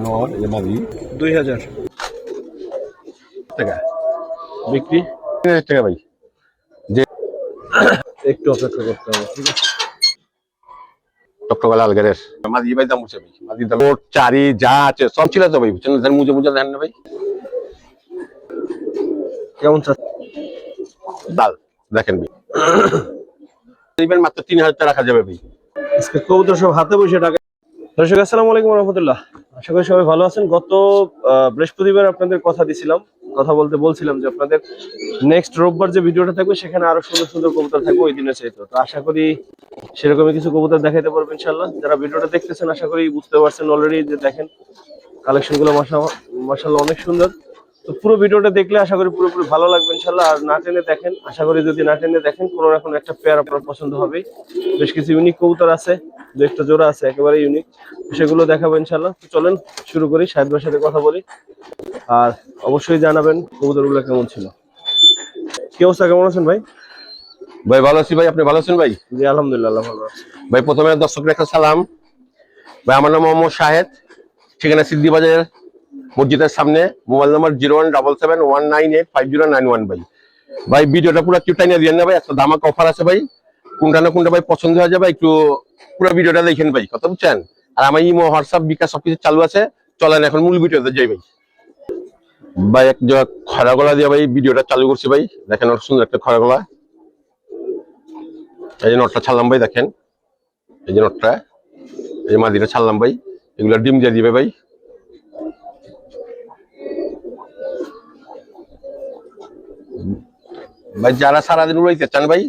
নর এই মাদি 2000 টাকা বিক্রি। 3000 টাকা ভাই। যে একটু অপেক্ষা করতে হবে, ঠিক আছে। টকটকা লাল গেরের মাদি ভাই দাম বলছে ভাই, মাদি দাম ওর চারি যা আছে সব ছিল তো ভাই, বুঝছেন দেন মুজে মুজে দেন না ভাই। কেমন চাচ্ছে? ডাল দেখেন ভাই দিবেন মাত্র 3000 টাকা রাখা যাবে ভাই। আজকে কবুতর সব হাতে বসে টাকা। দর্শক আসসালামু আলাইকুম রহমতুল্লাহ, আশা করি সবাই ভালো আছেন। গত বৃহস্পতিবার আপনাদের কথা দিছিলাম, কথা বলছিলাম যে আপনাদের নেক্সট রোববার যে ভিডিওটা থাকবে সেখানে আরো সুন্দর সুন্দর কবুতর থাকবে ওই দিনে চাইতো। তো আশা করি সেরকমই কিছু কবুতর দেখাইতে পারবো ইনশাল্লাহ। যারা ভিডিওটা দেখতেছেন আশা করি বুঝতে পারছেন অলরেডি, যে দেখেন কালেকশন গুলো মাশাআল্লাহ অনেক সুন্দর। তো পুরো ভিডিওটা দেখলে আশা করি পুরোপুরি ভালো লাগবে ইনশাল্লাহ। আর না টেনে দেখেন, আশা করি যদি না টেনে দেখেন কোনো না কোনো একটা পেয়ার আপনার পছন্দ হবে। বেশ কিছু ইউনিক কবুতর আছে, দু একটা জোড়া আছে একেবারে ইউনিক, সেগুলো দেখাবো ইনশাল্লাহ। তো চলেন শুরু করি, সাহেদ ভাইয়ের সাথে কথা বলি। আর অবশ্যই জানাবেন কবুতরগুলো কেমন ছিল। কি অবস্থা, কেমন আছেন ভাই? ভাই ভালো আছি ভাই, আপনি ভালো আছেন ভাই? জি আলহামদুলিল্লাহ ভালো আছি ভাই। প্রথমে দর্শকদের একটা সালাম ভাই, আমার নাম মোহাম্মদ শাহেদ, ঠিকানা সিদ্ধি বাজার মসজিদের সামনে, মোবাইল নাম্বার 01771985091 ভাই। ভাই ভিডিওটা পুরো কিউটাই নিয়ে দিয়ে না ভাই, একটা ধামাকা অফার আছে ভাই, কোনটা না কোনটা ভাই পছন্দ হয়ে যাবে, একটু পুরো ভিডিওটা দেখেন ভাই, কথা বুঝছেন। আর আমার ইমো হোয়াটসঅ্যাপ বিকাশ সবকিছু চালু আছে, চলেন এখন মূল ভিডিওতে যাই ভাই। ভাই এক খরা গলা দিয়ে ভাই ভিডিওটা চালু করছি ভাই, দেখেন অনেক সুন্দর একটা খরা গলা। এই যে নটটা ছাড়লাম ভাই, দেখেন এই যে নটটা, এই যে মাদিটা ছাড়লাম ভাই, এগুলো ডিম দিয়ে দিবে ভাই। ভাই যারা সারাদিন উড়াইতে চান ভাই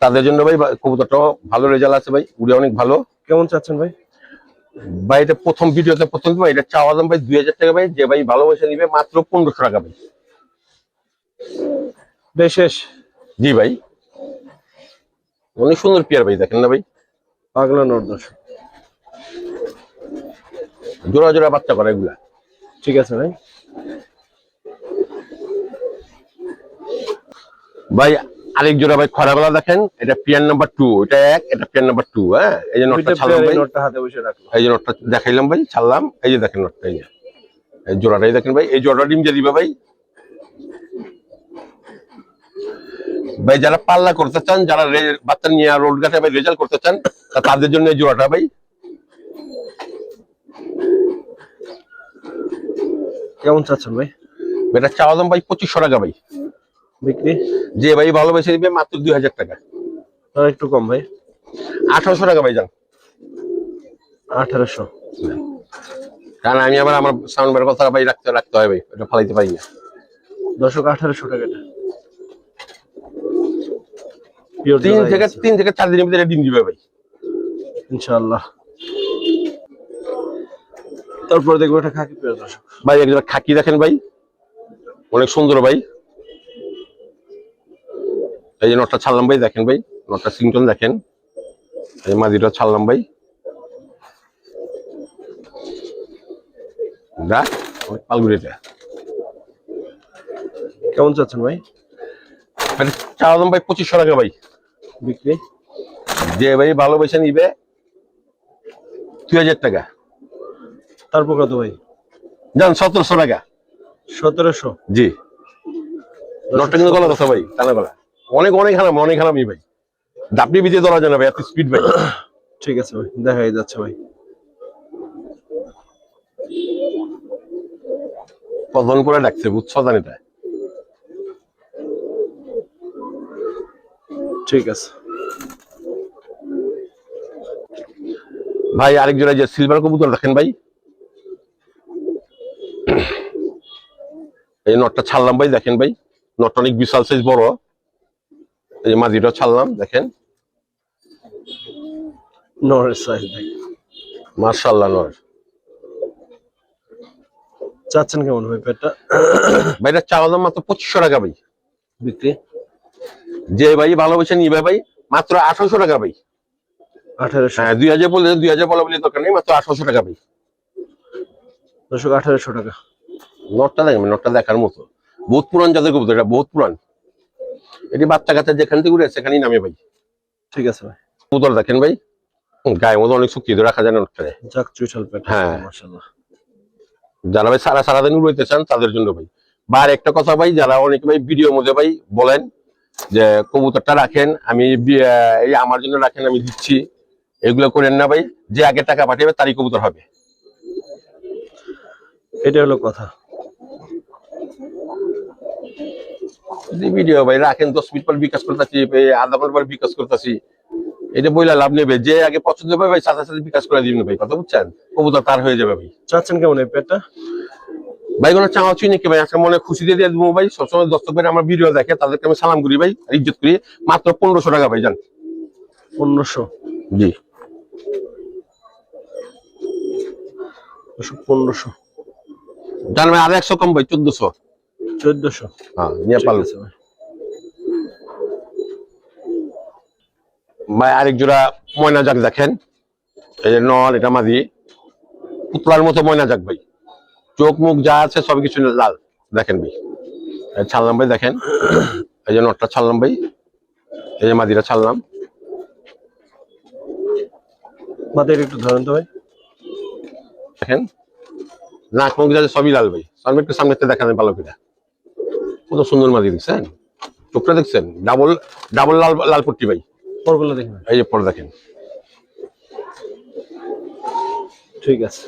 তাদের জন্য ভাই কবুতরটা ভালো রেজাল্ট আছে ভাই, উড়ে অনেক ভালো। কেমন চাচ্ছেন ভাই? ভাই এটা প্রথম ভিডিওতে প্রথম ভাই এটা চাওয়া দাম ভাই 2000 টাকা ভাই, যে ভাই ভালোবাসে নিবে মাত্র 1500 টাকা ভাই। বেশেষ। জি ভাই, অনেক সুন্দর পেয়ার ভাই, দেখেন না ভাই, পাগলা নর দর্শক, জোড়া জোড়া বাচ্চা করে এগুলা। ঠিক আছে ভাই। ভাই আরেক জোড়া ভাই খরাগলা দেখেন, এটা পেয়ার নাম্বার 2, এটা এক, এটা পেয়ার নাম্বার 2। হ্যাঁ এই যে নটটা ছাড়লাম ভাই, নটটা হাতে বসে রাখলো, এই যে নটটা দেখাইলাম ভাই, ছাড়লাম। এই যে দেখেন নটটা, এই যে এই জোড়াটাই দেখেন ভাই, এই জোড়াটা ডিম দিয়ে দিবে ভাই। ভাই যারা পাল্লা করতে চান, যারা বাচ্চা নিয়ে রোড ঘাটে ভাই রেজাল্ট করতে চান, তাদের জন্য এই জোড়াটা ভাই। কেমন চাচ্ছেন ভাই? এটা চাওয়া দাম ভাই 2500 টাকা ভাই, বিক্রি। যে ভাই ভালোবেসে দিবে মাত্র 2000 টাকা। আর একটু কম ভাই, 1800 টাকা ভাই যান। 1800। কারণ আমি আবার আমার সাউন্ড বার কথা ভাই রাখতে হয় ভাই, এটা ফালাইতে পারি না। দর্শক 1800 টাকাটা 3 থেকে 4 দিনের ভিতরে ডিম দিবে ভাই ইনশাআল্লাহ। তারপর দেখবো একটা খাকি পেয়ার দর্শক। ভাই। একজন খাকি দেখেন ভাই, অনেক সুন্দর ভাই। এই যে নটটা ছাড়লাম ভাই, দেখেন ভাই নটটা সিংটন দেখেন, এই মাদিটা ছাড়লাম ভাই। পালগুড়িটা কেমন চাচ্ছেন ভাই? চাওয়া দাম ভাই 2500 টাকা ভাই, বিক্রি। যে ভাই ভালোবেসে নিবে 2000 টাকা। তারপর কত ভাই? যান 1700 টাকা। 1700। জি নটটা কিন্তু গলা কথা ভাই, টানা গলা, অনেক অনেক হারামি ভাই, ডাবলি বিজে ধরা যায় না ভাই, এত স্পিড ভাই। ঠিক আছে ভাই, দেখাই যাচ্ছে ভাই। পদন করে ডাকছে, বুঝছো জানিটা। ঠিক আছে ভাই আরেক জোড়া যে সিলভার কবুতর দেখেন ভাই, এই নটটা ছাড়লাম ভাই, দেখেন ভাই নটটা অনেক বিশাল সাইজ বড়। এই মাদিটা ছাড়লাম দেখেন, নরের সাইজ ভাই, মাশাআল্লাহ নর। চাচ্ছেন কেমন ভাই পেয়ারটা? ভাই এটা চাওয়া দাম মাত্র 2500 টাকা ভাই, বিক্রি। যে ভাই ভালোবেসে নিবে ভাই মাত্র 1800 টাকা ভাই। 1800। হ্যাঁ 2000 বলে 2000 বলা বলে দরকার নেই, মাত্র 1800 টাকা ভাই। দর্শক 1800 টাকা। নটটা দেখেন, নটটা দেখার মতো, বহুত পুরান জাতের কবুতর, এটা বহুত পুরান। এটি বাচ্চা কাচ্চা যেখান থেকে উড়ে সেখানেই নামে ভাই। ঠিক আছে ভাই। কবুতর দেখেন ভাই, গায়ের মধ্যে অনেক শক্তি রাখা যায় না নটটারে। যাক চুইঠাল পেট, হ্যাঁ মাশাআল্লাহ। যারা ভাই সারাদিন উড়াইতে চান তাদের জন্য ভাই। বা আর একটা কথা ভাই, যারা অনেকে ভাই ভিডিওর মধ্যে ভাই বলেন যে কবুতরটা রাখেন, আমি এই আমার জন্য রাখেন, আমি দিচ্ছি, এগুলো করেন না ভাই। যে আগে টাকা পাঠাবে তারই কবুতর হবে। এটা হলো কথা। ভিডিও ভাই রাখেন, 10 মিনিট পর বিকাশ করতেছি, আধা ঘন্টা পর বিকাশ করতেছি, এটা বইলা লাভ নেবে। যে আগে পছন্দ হবে ভাই সাথে সাথে বিকাশ করে দিবেন ভাই, কথা বুঝছেন? কবুতর তার হয়ে যাবে ভাই। চাচ্ছেন কেমন এই পেটটা? ভাই কোনো চাওয়া চিনি কি ভাই, আজকে মনে খুশি দিয়ে দিয়ে দেবো ভাই। সবসময় দর্শক ভাই আমার ভিডিও দেখে, তাদেরকে আমি সালাম করি ভাই, আর ইজ্জত করি। মাত্র 1500 টাকা ভাই, জান। 1500? জি 1500 জান ভাই, আর 100 কম ভাই, 1400। 1400? হ্যাঁ নেপাল ঠিক আছে ভাই। ভাই আরেক জোড়া ময়না যাক দেখেন, এই যে নল, এটা মাদি, পুতলার মতো ময়না যাক ভাই, চোখ মুখ যা আছে সবকিছু লাল। দেখেন ভাই, ছাড়লাম ভাই, দেখেন এই যে নটটা ছাড়লাম ভাই, এই যে মাদিটা ছাড়লাম। মাথায় একটু ধরেন তো ভাই। দেখেন নাক মুখ যা আছে সবই লাল ভাই। সামনে একটু সামনে দেখান ভালো করে, কত সুন্দর মাদি দেখছেন, চোখটা দেখছেন, ডাবল ডাবল লাল লাল পট্টি ভাই। পরগুলো দেখেন। এই যে পর দেখেন। ঠিক আছে,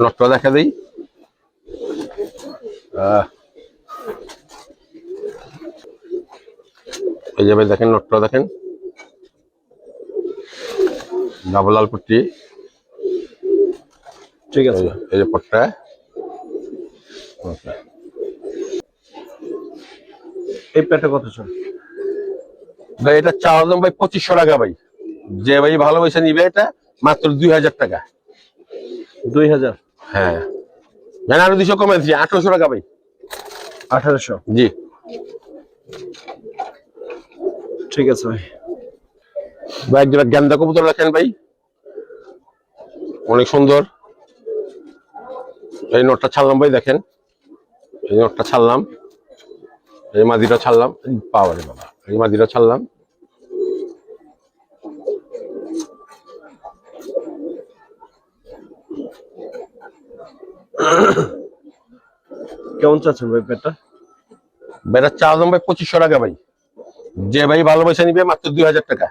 নটটা দেখা দেই। এই যে ভাই দেখেন, নটটা দেখেন, ডাবল লাল পট্টি। ঠিক আছে। এই যে পট্টা। এই পেটটা কত চান ভাই? এটা চাওয়া দাম ভাই 2500 টাকা ভাই। যে ভাই ভালোবাসা নিবে এটা মাত্র 2000 টাকা। 2000? হ্যাঁ জানি, আরো 200 কমে দিচ্ছি, 1800 টাকা ভাই। 1800? জি ঠিক আছে ভাই। ভাই এক জোড়া গেন্দা কবুতর রাখেন ভাই, অনেক সুন্দর। এই নোটটা ছাড়লাম ভাই, দেখেন এই নোটটা ছাড়লাম, এই মাদিটা ছাড়লাম, বাবা রে বাবা, এই মাদিটা ছাড়লাম। কেমন চাচ্ছেন ভাই পেটটা? ভাই এটা চাওয়া দাম ভাই 2500 টাকা ভাই। যে ভাই ভালোবাসা নিবে মাত্র 2000 টাকা।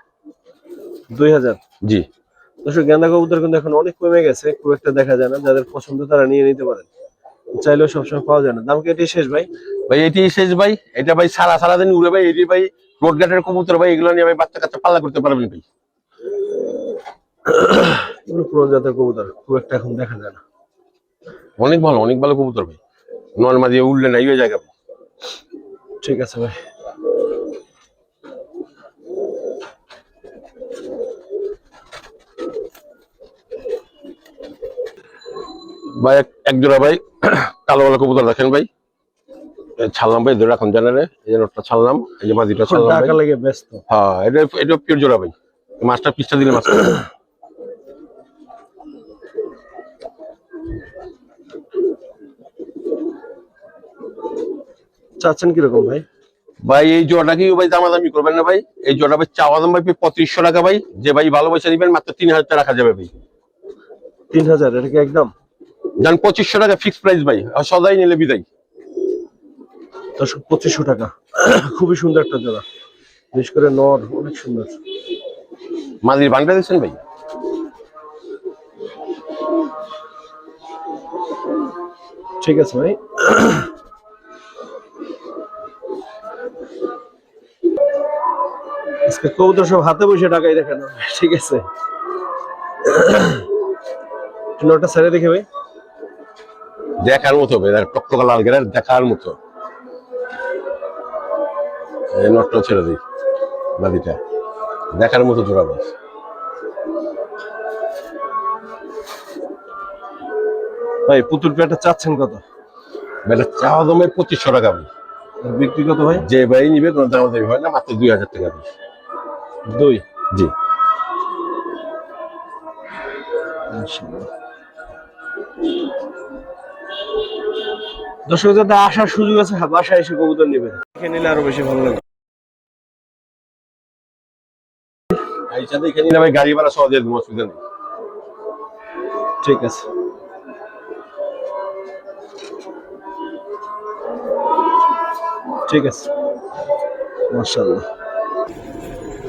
2000? জি দর্শক, গেন্দা কবুতর কিন্তু এখন অনেক কমে গেছে, খুব একটা দেখা যায় না। যাদের পছন্দ তারা নিয়ে নিতে পারেন, চাইলেও সবসময় পাওয়া যায় না। দাম কি এটি শেষ ভাই? ভাই এটি শেষ ভাই। এটা ভাই সারাদিন উড়ে ভাই, এটি ভাই রোড ঘাটের কবুতর ভাই, এগুলো নিয়ে ভাই বাচ্চা কাচ্চা পাল্লা করতে পারবেন ভাই। এগুলো পুরো জাতের কবুতর, খুব একটা এখন দেখা যায় না। অনেক ভালো কবুতর ভাই, নর্মাল দিয়ে উঠলে না এই জায়গা ভাই। ঠিক আছে ভাই। ভাই এক জোড়া ভাই কালো কালো কবুতর দেখেন ভাই, ছাড়লাম ভাই, ধরে রাখুন জানারে। এই যে নোটটা ছাড়লাম, এই যে মাদিটা ছাড়লাম ভাই। টাকা লেগে ব্যস্ত। হ্যাঁ এটা পিওর জোড়া ভাই, মাছটা পিসটা দিলে মাছ। চাচ্ছেন কিরকম ভাই? ভাই এই জোড়াটা কি ভাই দামাদামি করবেন না ভাই? এই জোড়া ভাই চাওয়া দাম ভাই 3500 টাকা ভাই। যে ভাই ভালোবাসা নিবেন মাত্র 3000 টাকা রাখা যাবে ভাই। 3000? এটা কি একদম? জান 2500 টাকা ফিক্স প্রাইস ভাই, আর সদাই নিলে বিদায়। দর্শক, 2500 টাকা। খুবই সুন্দর একটা জোড়া, বিশেষ করে নর অনেক সুন্দর। মাদির বানটা দিচ্ছেন ভাই? ঠিক আছে ভাই। আজকে কবুতর সব হাতে বসে টাকাই দেখানো, ঠিক আছে। নটা ছেড়ে দেখে ভাই। দেখার মতো ভাই, টকটকা লাল গেরার দেখার মতো। এই নটটা ছেড়ে দিই, মাদিটা দেখার মতো জোড়া ভাই। ভাই পুতুল পেয়ারটা চাচ্ছেন কত? এটা চাওয়া দাম ভাই 2500 টাকা ভাই। আর বিক্রি কত ভাই? যে ভাই নিবে কোনো দামাদামি হয় না, মাত্র 2000 টাকা ভাই। 2? জি দর্শক, যাতে আসার সুযোগ আছে, বাসায় এসে কবুতর নেবেন, দেখে নিলে আরো বেশি ভালো লাগবে। এই সাথে এখানে ভাই গাড়ি ভাড়া সহ দিয়ে দেবো, অসুবিধা নেই। ঠিক আছে, ঠিক আছে, মাশাআল্লাহ।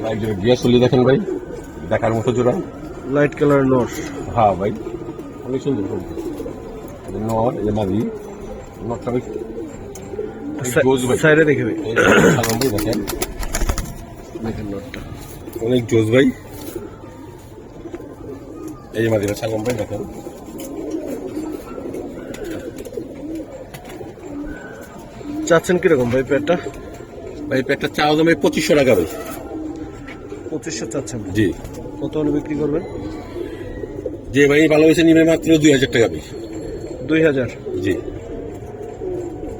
ভাই জোড়া বিয়া চলি দেখেন ভাই, দেখার মতো জোড়া। লাইট কালার নর। হ্যাঁ ভাই, অনেক সুন্দর নর। এই যে মাদি নরটা ভাই জোজ ভাই, সাইডে দেখে ভাই, সালাম ভাই দেখেন, দেখেন নরটা অনেক জোজ ভাই। এই যে মাদিরা সালাম ভাই দেখেন। চাচ্ছেন কিরকম ভাই পেয়ারটা? ভাই পেটটা চাওয়া দাম 2500 টাকা ভাই। 2500 চাচ্ছেন? জি। কত হলে বিক্রি করবেন? যে ভাই ভালোবেসে নিবে মাত্র 2000 টাকা ভাই। 2000? জি।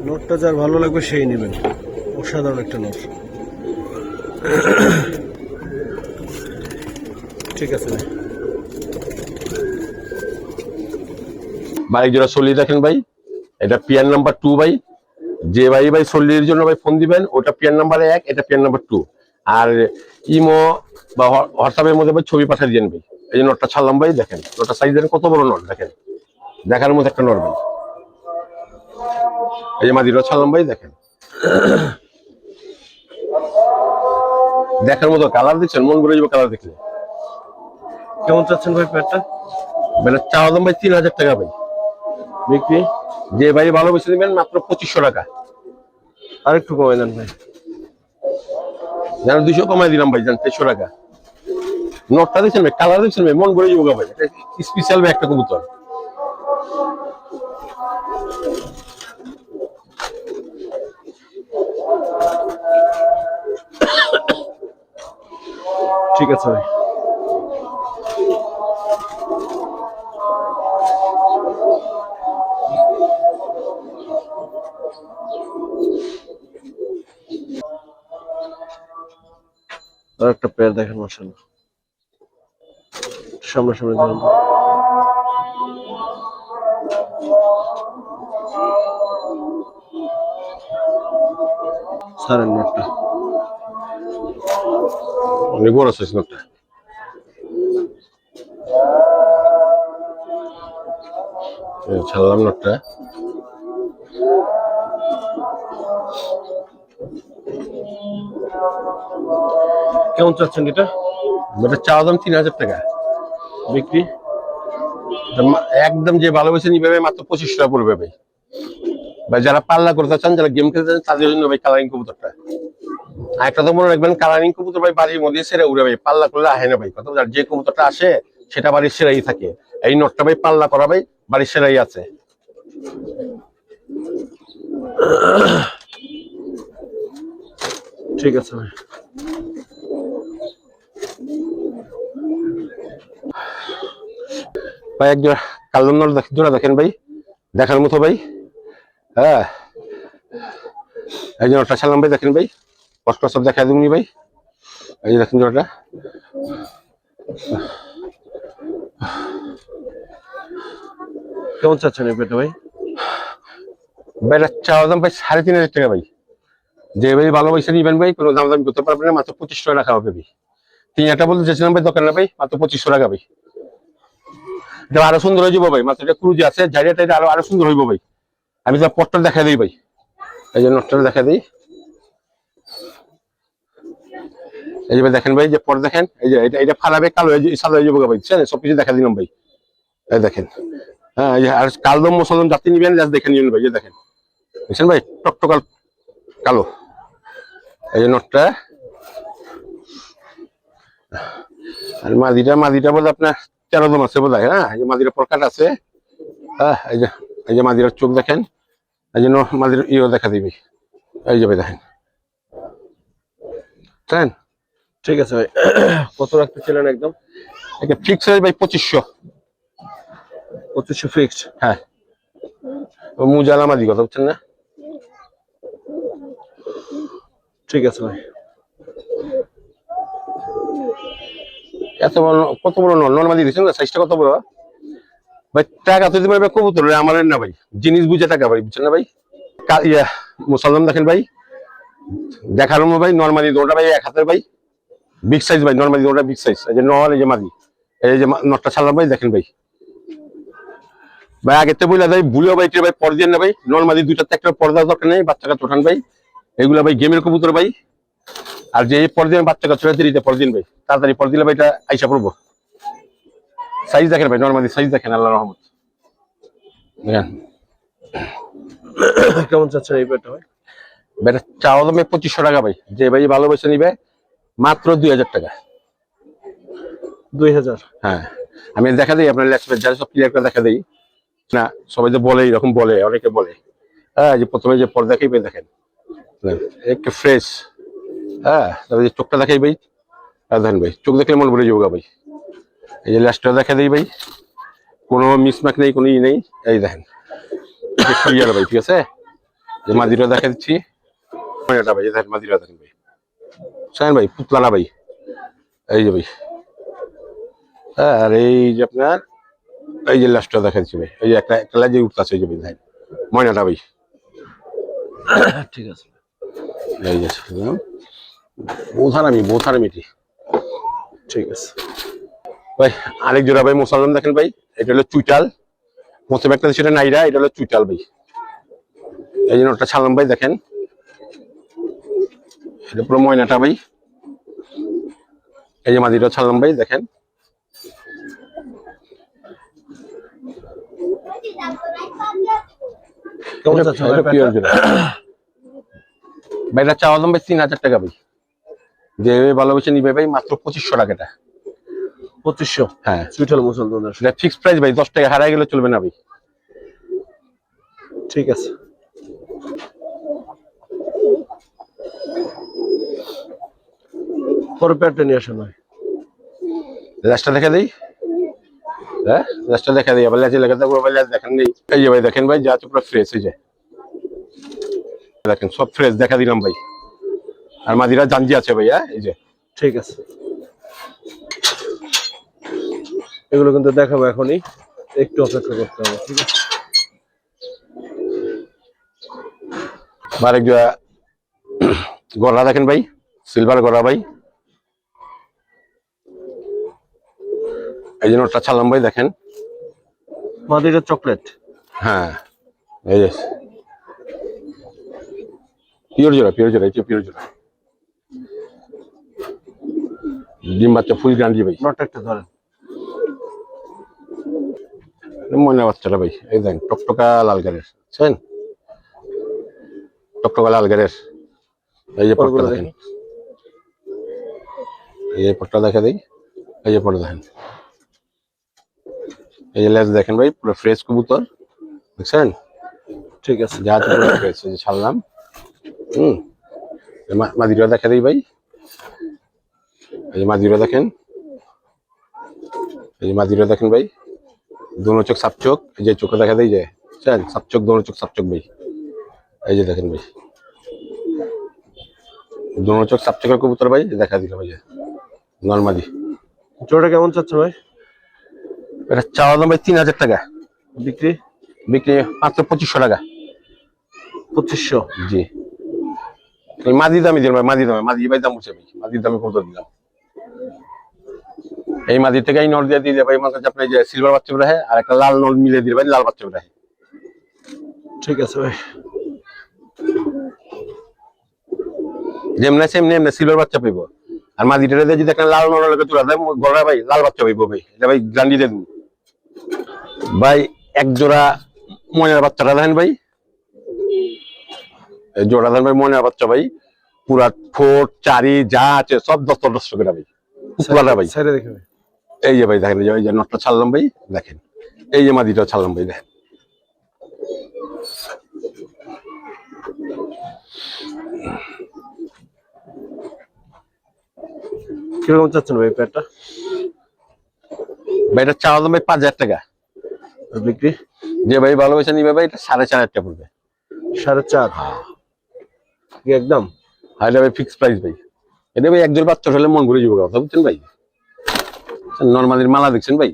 নোটটা যার ভালো লাগবে সেই নেবেন, অসাধারণ একটা নোট। ঠিক আছে ভাই। ভাই জোড়া চল্লি দেখেন ভাই, এটা পিয়ার নাম্বার 2 ভাই। যে ভাই চল্লির জন্য ভাই ফোন দিবেন, ওটা পিয়ার নাম্বার 1, এটা পিয়ার নাম্বার 2। আর ইমো বা হোয়াটসঅ্যাপের মধ্যে ভাই ছবি পাঠিয়ে দিবেন ভাই। এই যে নোটটা ছাড়লাম ভাই, দেখেন নোটটা সাইজ দেখেন কত বড় নোট, দেখেন দেখার মতো একটা নোট ভাই। এই যে মাদিরা ছাড়লাম ভাই, দেখেন দেখার মতো কালার দেখছেন, মন ভরে যাবে কালার দেখলে। কেমন চাচ্ছেন ভাই পেয়ারটা? মানে চাওয়া দাম ভাই 3000 টাকা ভাই। বিক্রি? যে ভাই ভালোবেসে নেবেন মাত্র 2500 টাকা। আর একটু কমে দেন ভাই। যেন 200 কমাই দিলাম ভাই, জান 300 টাকা। নোটটা দেখছেন ভাই, কালার দেখছেন ভাই, মন ভরে যাবে ভাই। স্পেশাল ভাই একটা কবুতর। ঠিক আছে ভাই। আর একটা পেয়ার দেখেন, মাশাআল্লাহ, সামনাসামনি ধরুন। সারেন নোটটা, অনেক বড় সাইজ নোটটা। ছাড়লাম নোটটা। কেমন চাচ্ছেন এটা? এটা চাওয়া দাম 3000 টাকা। বিক্রি? একদম যে ভালোবেসে নিবে ভাই মাত্র 2500 টাকা পড়বে ভাই। ভাই যারা পাল্লা করতে চান, যারা গেম খেলতে চান, তাদের জন্য ভাই কালারিং কবুতরটা। আর একটা তো মনে রাখবেন, কালারিং কবুতর ভাই বাড়ির মধ্যে সেরা উড়ে ভাই, পাল্লা করলে আহে না ভাই। কথা বলছি, যে কবুতরটা আসে সেটা বাড়ির সেরাই থাকে। এই নোটটা ভাই পাল্লা করা ভাই, বাড়ির সেরাই আছে। ঠিক আছে ভাই। ভাই এক জোড়া কালো নোট জোড়া দেখেন ভাই, দেখার মতো ভাই। হ্যাঁ, এই যে নোটটা ছাড়লাম ভাই, দেখেন ভাই, কষ্ট সব দেখা দিবনি ভাই। এই যে দেখেন জোড়াটা। কেমন চাচ্ছেন এই পেয়ারটা ভাই? ভাই এটা চাওয়া দাম ভাই 3500 টাকা ভাই। যে ভাই ভালোবাসে নিবেন ভাই, কোনো দাম দাম করতে পারবেন না, মাত্র 2500 টাকা রাখা হবে ভাই। 3000 বলতে চেয়েছিলাম ভাই, দোকানে ভাই মাত্র 2500 টাকা ভাই। এটা আরো সুন্দর হয়ে যাবো ভাই, মাত্র এটা ক্রুজে আছে, জায়গাটা এটা আরো সুন্দর হইব ভাই। আমি তো পটটা দেখা দিই ভাই, এই যে নোটটা দেখা দিই। এই যে ভাই দেখেন ভাই, যে পট দেখেন, এই যে এটা ফালাবে কালো হয়ে সাদা হয়ে যাবো ভাই, বুঝছেন? সবকিছু দেখা দিলাম ভাই। এই দেখেন, হ্যাঁ, এই যে আর কালদম মুসলমান যাত্রী নিবেন, দেখে নিবেন ভাই। এই দেখেন, বুঝছেন ভাই, টকটকাল কালো। এই যে নোটটা। আর মাদিটা বলে আপনার 13 দম আছে বোধ হয়। হ্যাঁ, এই যে মাদিরা পরকাট আছে। হ্যাঁ, এই যে মাদিরার চোখ দেখেন, এই জন্য মাদির ইয়ে দেখা দিবি। এই যে ভাই দেখেন, বুঝছেন? ঠিক আছে ভাই। কত রাখতে ছিলেন একদম? এটা ফিক্স হয়ে ভাই 2500। 2500 ফিক্সড? হ্যাঁ, মুজালা মাদি কথা বুঝছেন না? ঠিক আছে ভাই। এত বড়, কত বড় নর্মালি দিচ্ছেন না, সাইজটা কত বড় ভাই। টাকা তো দিতে পারবে কবুতর, আমার না ভাই, জিনিস বুঝে টাকা ভাই, বুঝছেন না ভাই? ইয়া মুসলমান দেখেন ভাই, দেখার ভাই নর্মালি দৌড়টা ভাই 1 হাতের ভাই, বিগ সাইজ ভাই। নর্মালি দৌড়টা বিগ সাইজ। এই যে নর, এই যে মাদি, এই যে নটটা ছাড়লাম ভাই, দেখেন ভাই। ভাই আগে তো বলে ভাই ভুলেও ভাই ভাই পর্দা না ভাই নর্মালি দুইটা একটা পর্দা দরকার নেই, বাচ্চা কাচ্চা ওঠান ভাই। এগুলা ভাই গেমের কবুতর ভাই। আর যে পর্দিন বাচ্চা কাচ্চা দিতে পরদিন ভাই তাড়াতাড়ি পর দিলে ভাই এটা আইসা পড়বো। সাইজ দেখেন ভাই, নর্মালি সাইজ দেখেন, আল্লাহ রহমত। দেখেন কেমন চাচ্ছেন এই পেয়ারটা ভাই? এটা চাওয়া দামে 2500 টাকা ভাই, যে ভাই ভালোবেসে নিবে মাত্র 2000 টাকা। 2000? হ্যাঁ, আমি দেখা দিই আপনার ল্যাপটপে যারা সব ক্লিয়ার করে দেখা দিই না, সবাই যে বলে এরকম বলে, অনেকে বলে হ্যাঁ যে প্রথমে যে পর্দা দেখাই দেখেন একটু ফ্রেশ। হ্যাঁ, তারপরে যে চোখটা দেখাই ভাই, দেখেন ভাই চোখ দেখলে মন ভরে যাবে ভাই। এই যে ল্যাসটা দেখা দিই ভাই, কোনো মিসম্যাক নেই, কোনো ই নেই। এই দেখেন ক্লিয়ার ভাই, ঠিক আছে। যে মাদিটা দেখা দিচ্ছি এটা ভাই, দেখেন মাদিটা দেখেন ভাই, শুনেন ভাই পুতলা না ভাই। এই যে ভাই, হ্যাঁ, আর এই যে আপনার এই যে লাস্টটা দেখা দিচ্ছি ভাই, এই যে একটা একটা লাজে উঠতেছে, এই যে ভাই দেখেন ময়নাটা ভাই। ঠিক আছে, এই যে বোথারামিটি। ঠিক আছে ভাই আরেক জোড়া ভাই মোসালম দেখেন ভাই, এটা হলো চুইটাল। প্রথমে একটা সেটা নাইরা, এটা হলো চুইটাল ভাই। এই জন্য ওটা ছাড়লাম ভাই, দেখেন এটা পুরো ময়নাটা ভাই। এই যে মাদিটা ছাড়লাম ভাই, দেখেন কেমন চাচ্ছেন ভাই পিওর পেয়ারটা? জোড়া ভাই। এটা চাওয়া দাম ভাই 3000 টাকা ভাই, যে ভালোবেসে নিবে ভাই মাত্র 2500 টাকাটা। 2500? হ্যাঁ, সুইটাল মুসলমান। এটা ফিক্সড প্রাইস ভাই, 10 টাকা হারাই গেলে চলবে না ভাই। ঠিক আছে, পরে পেয়ারটা নিয়ে আসেন ভাই। লাস্টটা দেখা দেই, হ্যাঁ লাস্টটা দেখা দেই, আবার লেজে লেগে থাকবো ভাই, লেজ দেখেন নেই। এই যে ভাই দেখেন ভাই, যা পুরো ফ্রেশ হয়ে যায়, দেখেন সব ফ্রেশ দেখা দিলাম ভাই। আর মাদিরা জাঞ্জি আছে ভাই, হ্যাঁ এই যে। ঠিক আছে, এগুলো কিন্তু দেখাবো এখনই, একটু অপেক্ষা করতে হবে। ঠিক আছে, আরেক জোড়া গলা দেখেন ভাই, সিলভার গলা ভাই। এই জন্য ওটা ছাড়লাম ভাই, দেখেন মাদিটা চকলেট। হ্যাঁ এই যে পিওর জোড়া, এটা পিওর জোড়া। ডিম বাচ্চা ফুল গ্যারান্টি ভাই। নটটা একটা ধরেন। ময়না বাচ্চাটা ভাই, এই দেখেন টকটকা লাল গাড়ের, বুঝছেন, টকটকা লাল গাড়ের। এই যে পটটা দেখেন, এই যে পটটা দেখা দেই, এই যে পটটা দেখেন, এই যে লেজ দেখেন ভাই, পুরো ফ্রেশ কবুতর, বুঝছেন। ঠিক আছে, যা তো পুরো ফ্রেশ, এই যে ছাড়লাম। মাদিরা দেখা দিই ভাই, এই যে মাদিরা দেখেন, এই যে মাদিরা দেখেন ভাই, দোনো চোখ সাপ চোখ, এই যে চোখে দেখা দেই, যে বুঝছেন সাপ চোখ, দোনো চোখ সাপ চোখ ভাই। এই যে দেখেন ভাই, দোনো চোখ সাপ চোখের কবুতর ভাই, দেখা দিল ভাই, নর্মালি। জোড়া কেমন চাচ্ছে ভাই? এটা চাওয়া দাম ভাই 3000 টাকা, বিক্রি? বিক্রি মাত্র 2500 টাকা। 2500? জি, মাদি দামি দিন ভাই, মাদি ভাই দাম উঠছে ভাই, মাদির দামে কত দিলাম। এই মাদি থেকে এই নল দিয়ে দিয়ে ভাই, আমার কাছে আপনার যে সিলভার বাচ্চা রাখে, আর একটা লাল নল মিলে দিয়ে ভাই, লাল বাচ্চা রাখে। ঠিক আছে ভাই, যেমন সেমনি এমনি সিলভার বাচ্চা পাইবো। আর মাদিটা যদি একটা লাল নল লাগে তোলা দেয় গলা ভাই, লাল বাচ্চা পাইবো ভাই, এটা ভাই গ্যারান্টি দিয়ে দেবো ভাই। এক জোড়া ময়নার বাচ্চাটা দেখেন ভাই, জোড়া দেন ভাই ময়নার বাচ্চা ভাই, পুরা ঠোঁট চারি যা আছে সব 10 করে ভাই, পুতলাটা ভাই। সাইডে দেখে ভাই। এই যে ভাই দেখেন, এই যে নটটা ছাড়লাম ভাই, দেখেন এই যে মাদিটা ছাড়লাম ভাই, দেখেন কিরকম চাচ্ছেন ভাই পেয়ারটা? ভাই এটা চাওয়া দাম ভাই 5000 টাকা, আর বিক্রি? যে ভাই ভালোবেসে নিবে ভাই, এটা 4500 টাকা পড়বে। 4.5? কি একদম? আর এটা ভাই ফিক্স প্রাইস ভাই, এটা ভাই একজন বাচ্চা হলে মন ঘুরে যাবে, কথা বুঝছেন ভাই। নর্মালির মালা দেখছেন ভাই,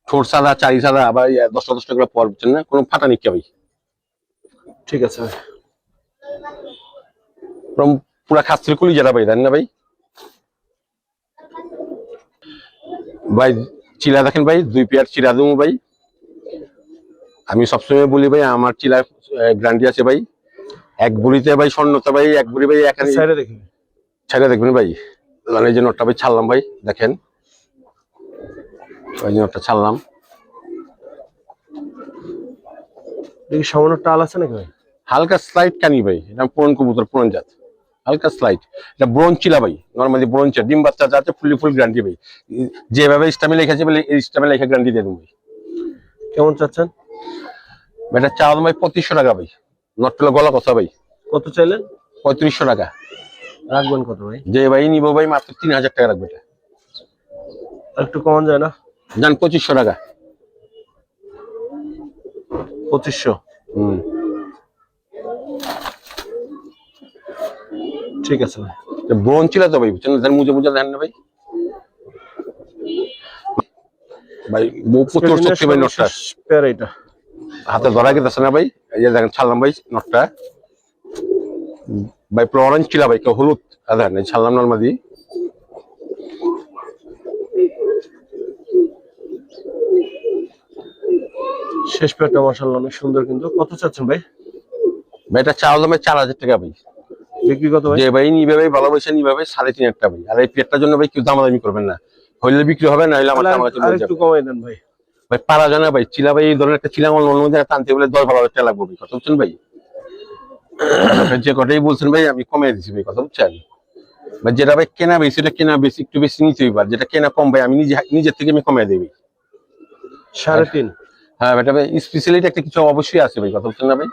ঠোঁট সাদা চারি সাদা, আবার 10 টাকা পর, বুঝছেন না, কোনো ফাটা নিকা ভাই। ঠিক আছে ভাই, পুরা খাস্তির কুলি যেটা ভাই, জানেন না ভাই। ভাই চিলা দেখেন ভাই, 2 পেয়ার চিলা দেবো ভাই, আমি সবসময় বলি ভাই আমার চিলার গ্যারান্টি আছে ভাই। এক বুড়িতে ভাই স্বর্ণতা ভাই, এক বুড়ি ভাই এখানে সাইডে দেখি ছেড়ে দেখবেন ভাই। মানে এই যে নটটা ভাই ছাড়লাম ভাই, দেখেন ওই যে নটটা ছাড়লাম। দেখি সামান্য টাল আছে নাকি ভাই? হালকা স্লাইড কানি ভাই, এটা পুরন কবুতর, পুরন জাত, হালকা স্লাইড। এটা ব্রোঞ্জ চিলা ভাই, নর্মালি ব্রোঞ্জ ডিম বাচ্চা যাতে ফুল গ্যারান্টি ভাই। যেভাবে স্টামে লেখেছে বলে এই স্টামে লেখা গ্যারান্টি দিয়ে দেবো ভাই। কেমন চাচ্ছেন? এটা চাওয়া ভাই 2500 টাকা ভাই। নটটা গলা কথা ভাই, কত চাইলেন? 3500 টাকা। রাখবেন কত ভাই? যে ভাই নিবো ভাই মাত্র 3000 টাকা রাখবে এটা। আর একটু কমান যায় না? যান 2500 টাকা। 2500। হম, ঠিক আছে ভাই। ব্রোঞ্জ চিলা তো ভাই, বুঝছেন, মুজে দেন না ভাই। ভাই বউ প্রচুর শক্তি ভাই নটটা। পেয়ার এটা হাতে ধরা গেছে না ভাই, এই যে দেখেন ছাড়লাম ভাই নটটা ভাই, অরেঞ্জ চিলা ভাই, কেউ হলুদ আধার নেই, ছাড়লাম নর্মাদি। শেষ পেয়ারটা মাশাআল্লাহ অনেক সুন্দর। কিন্তু কত চাচ্ছেন ভাই? ভাই এটা চাওয়া দাম 4000 টাকা ভাই। বিক্রি কত ভাই? যে ভাই নিবে ভাই ভালোবাসে নিবে ভাই 3500 টাকা ভাই। আর এই পেয়ারটার জন্য ভাই কেউ দামাদামি করবেন না, হইলে বিক্রি হবে না, হইলে আমার টাকা চলে আর যাবে একটু কমাই দেন ভাই। ভাই। পারা যায় না ভাই, চিলা ভাই এই ধরনের একটা চিলা আমার অন্য মধ্যে টানতে বলে 10-12 টাকা লাগবে ভাই, কথা বুঝছেন ভাই। যে কথাই বলছেন ভাই আমি কমিয়ে দিচ্ছি ভাই, কথা বুঝছেন ভাই। যেটা ভাই কেনা বেশি, সেটা কেনা বেশি একটু বেশি নিতে হইবে, যেটা কেনা কম ভাই আমি নিজের থেকে আমি কমিয়ে দেবই। 3.5। হ্যাঁ বেটা ভাই, স্পেশালিটি একটা কিছু অবশ্যই আছে ভাই, কথা বুঝছেন না ভাই।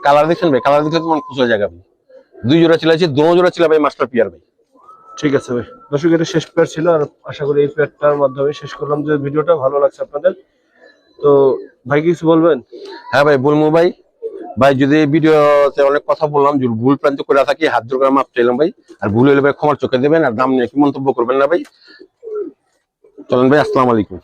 কালার দেখছেন ভাই, কালার দেখলে তো মন খুশি হয়ে যাবে ভাই। 2 জোড়া ছিল আছে, 2 জোড়া ছিল ভাই মাস্টার পিয়ার ভাই। ঠিক আছে ভাই, দর্শক এটা শেষ পেয়ার ছিল। আর আশা করি এই পেয়ারটার মাধ্যমে শেষ করলাম। যে ভিডিওটা ভালো লাগছে আপনাদের, তো ভাই কিছু বলবেন? হ্যাঁ ভাই বলবো ভাই। ভাই যদি ভিডিওতে অনেক কথা বললাম, যদি ভুল প্রান্ত করে থাকি হাত জোর করে মাপ চাইলাম ভাই। আর ভুল হলে ভাই ক্ষমার চোখে দেবেন, আর দাম নিয়ে কি মন্তব্য করবেন না ভাই। চলেন ভাই, আসসালামু আলাইকুম।